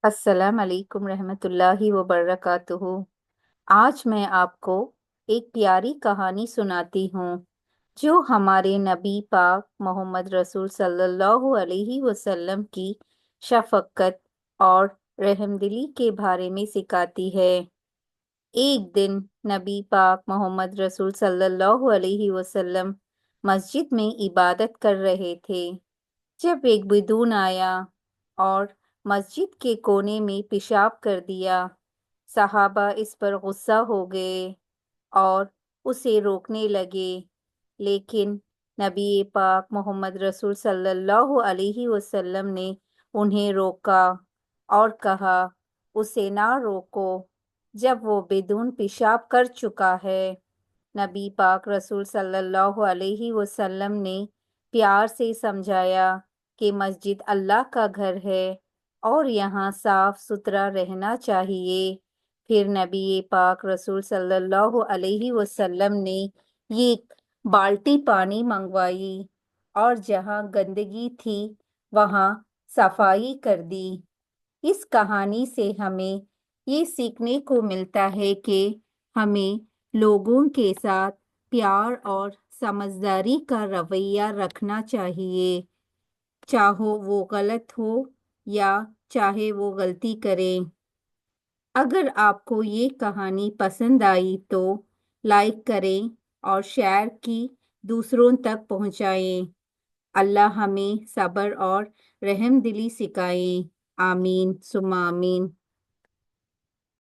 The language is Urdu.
السلام علیکم رحمۃ اللہ وبرکاتہ۔ آج میں آپ کو ایک پیاری کہانی سناتی ہوں جو ہمارے نبی پاک محمد رسول صلی اللہ علیہ وسلم کی شفقت اور رحم دلی کے بارے میں سکھاتی ہے۔ ایک دن نبی پاک محمد رسول صلی اللہ علیہ وسلم مسجد میں عبادت کر رہے تھے جب ایک بدون آیا اور مسجد کے کونے میں پیشاب کر دیا۔ صحابہ اس پر غصہ ہو گئے اور اسے روکنے لگے، لیکن نبی پاک محمد رسول صلی اللہ علیہ وسلم نے انہیں روکا اور کہا، اسے نہ روکو جب وہ بدون پیشاب کر چکا ہے۔ نبی پاک رسول صلی اللہ علیہ وسلم نے پیار سے سمجھایا کہ مسجد اللہ کا گھر ہے اور یہاں صاف ستھرا رہنا چاہیے۔ پھر نبی پاک رسول صلی اللہ علیہ وسلم نے ایک بالٹی پانی منگوائی اور جہاں گندگی تھی وہاں صفائی کر دی۔ اس کہانی سے ہمیں یہ سیکھنے کو ملتا ہے کہ ہمیں لوگوں کے ساتھ پیار اور سمجھداری کا رویہ رکھنا چاہیے، چاہے وہ غلط ہو یا چاہے وہ غلطی کریں۔ اگر آپ کو یہ کہانی پسند آئی تو لائک کریں اور شیئر کی دوسروں تک پہنچائیں۔ اللہ ہمیں صبر اور رحم دلی سکھائے۔ آمین ثم آمین۔